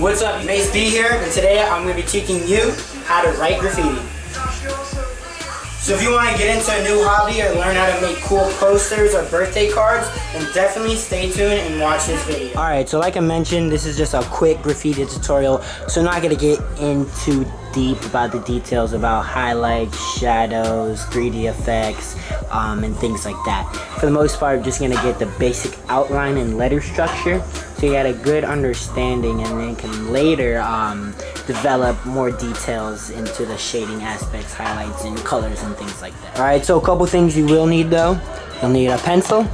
What's up, Mace B here, and today I'm going to be teaching you how to write graffiti. So if you want to get into a new hobby or learn how to make cool posters or birthday cards, then definitely stay tuned and watch this video. Alright, so like I mentioned, this is just a quick graffiti tutorial, so I'm not going to get into deep about the details about highlights, shadows, 3D effects, and things like that. For the most part, just going to get the basic outline and letter structure, so you got a good understanding, and then can later develop more details into the shading aspects, highlights, and colors and things like that. Alright, so a couple things you will need though. You'll need a pencil,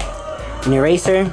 an eraser,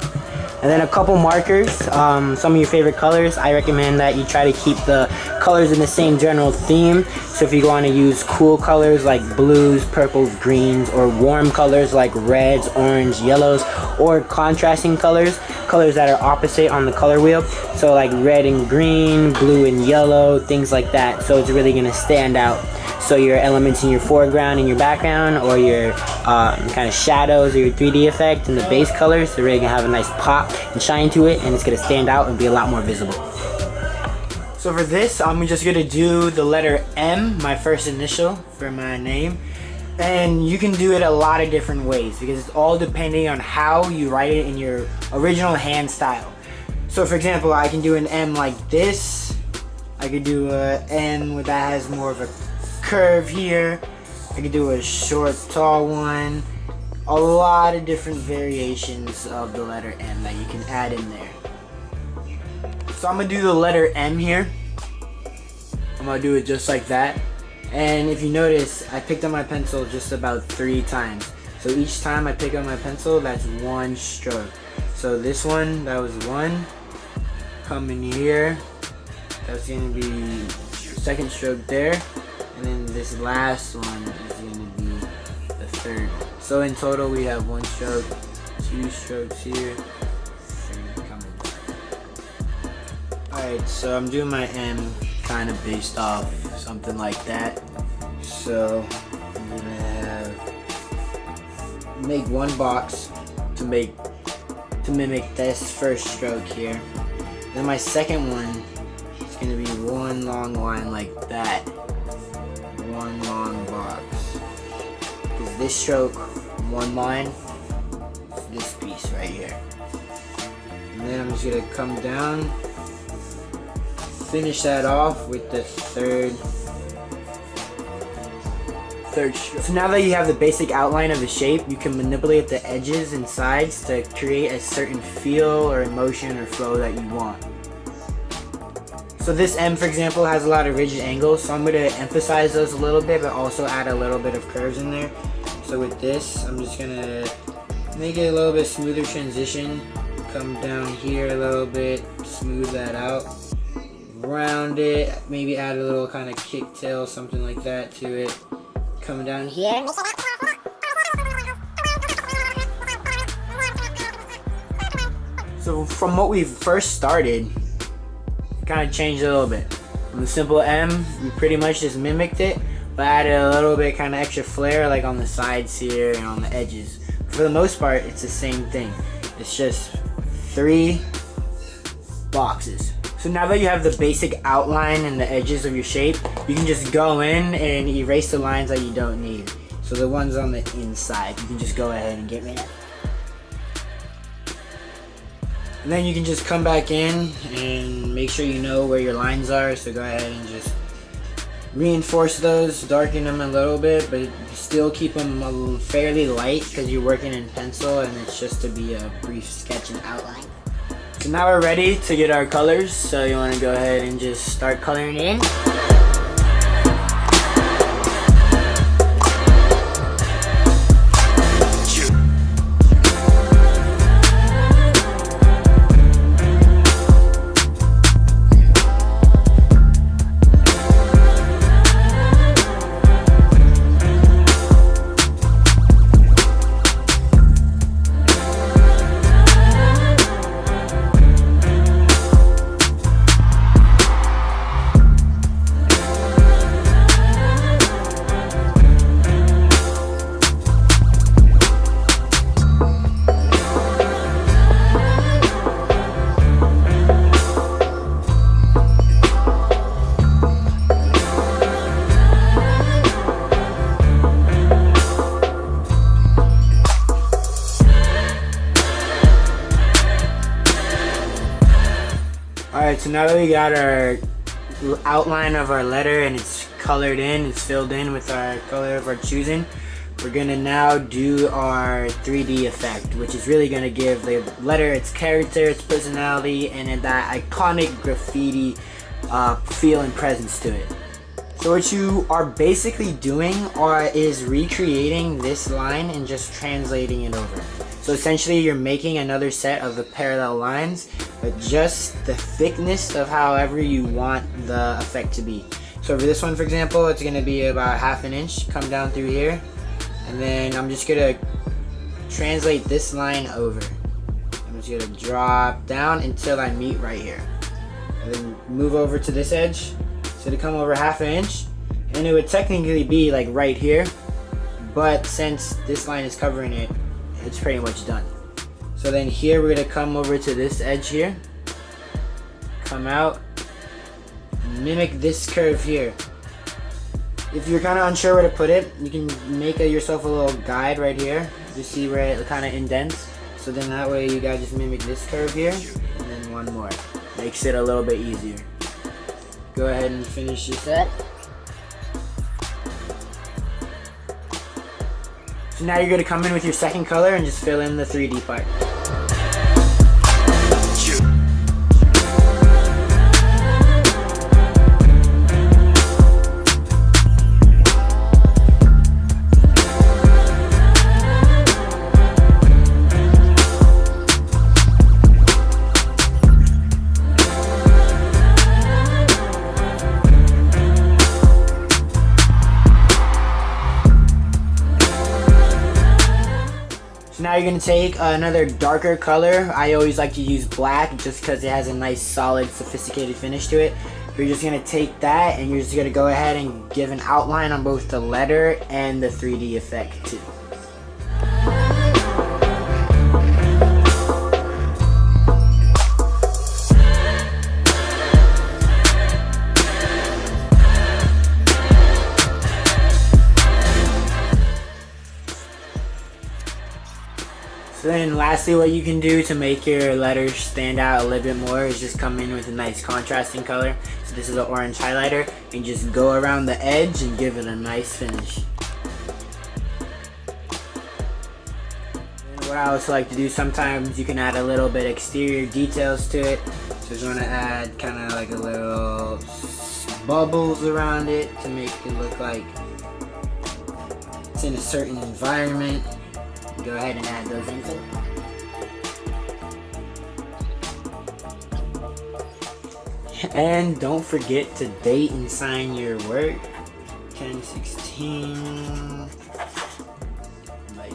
and then a couple markers, some of your favorite colors. I recommend that you try to keep the colors in the same general theme. So if you want to use cool colors like blues, purples, greens, or warm colors like reds, orange, yellows, or contrasting colors that are opposite on the color wheel. So like red and green, blue and yellow, things like that. So it's really going to stand out. So your elements in your foreground and your background, or your kind of shadows or your 3D effect and the base colors, they're really going to have a nice pop and shine to it, and it's going to stand out and be a lot more visible. So for this, I'm just going to do the letter M, my first initial for my name. And you can do it a lot of different ways because it's all depending on how you write it in your original hand style. So for example, I can do an M like this. I could do a M that has more of a curve here. I could do a short, tall one. A lot of different variations of the letter M that you can add in there. So I'm gonna do the letter M here. I'm gonna do it just like that. And if you notice, I picked up my pencil just about 3 times. So each time I pick up my pencil, that's 1 stroke. So this one, that was 1. Come in here, that's gonna be 2nd stroke there. And then this last one is gonna be the 3rd. So in total, we have 1 stroke, 2 strokes here, 3 coming. Alright, so I'm doing my M kind of based off something like that. So I'm gonna make 1 box to mimic this first stroke here. Then my second one is gonna be 1 long line like that. 1 long box. Because this stroke, 1 line, is this piece right here. And then I'm just gonna come down, finish that off with the third stroke. So now that you have the basic outline of the shape, you can manipulate the edges and sides to create a certain feel or emotion or flow that you want. So this M, for example, has a lot of rigid angles, so I'm going to emphasize those a little bit, but also add a little bit of curves in there. So with this, I'm just going to make it a little bit smoother transition. Come down here a little bit, smooth that out. Round it, maybe add a little kind of kick tail, something like that to it. Come down here. So from what we first started, kind of changed a little bit. From the simple M, we pretty much just mimicked it, but added a little bit kind of extra flair like on the sides here and on the edges. For the most part, it's the same thing. It's just 3 boxes. So now that you have the basic outline and the edges of your shape, you can just go in and erase the lines that you don't need. So the ones on the inside, you can just go ahead and get rid of. And then you can just come back in and make sure you know where your lines are. So go ahead and just reinforce those, darken them a little bit, but still keep them fairly light because you're working in pencil and it's just to be a brief sketch and outline. So now we're ready to get our colors, so you want to go ahead and just start coloring in. So now that we got our outline of our letter and it's colored in, it's filled in with our color of our choosing, we're gonna now do our 3D effect, which is really gonna give the letter its character, its personality, and that iconic graffiti feel and presence to it. So what you are basically doing is recreating this line and just translating it over. So essentially you're making another set of the parallel lines, but just the thickness of however you want the effect to be. So for this one, for example, it's gonna be about 1/2 inch, come down through here, and then I'm just gonna translate this line over. I'm just gonna drop down until I meet right here. And then move over to this edge. So to come over 1/2 inch, and it would technically be like right here, but since this line is covering it, it's pretty much done. So then here we're gonna come over to this edge here, come out, mimic this curve here. If you're kind of unsure where to put it, you can make yourself a little guide right here, just see where it kind of indents. So then that way you gotta just mimic this curve here, and then one more. Makes it a little bit easier. Go ahead and finish your set. So now you're gonna come in with your second color and just fill in the 3D part. Now you're going to take another darker color. I always like to use black just because it has a nice solid sophisticated finish to it. You're just going to take that and you're just going to go ahead and give an outline on both the letter and the 3D effect too. So then lastly, what you can do to make your letters stand out a little bit more is just come in with a nice contrasting color. So this is an orange highlighter, and just go around the edge and give it a nice finish. And what I also like to do, sometimes you can add a little bit exterior details to it. So you want to add kind of like a little bubbles around it to make it look like it's in a certain environment. Go ahead and add those in. And don't forget to date and sign your work. 10/16. Like,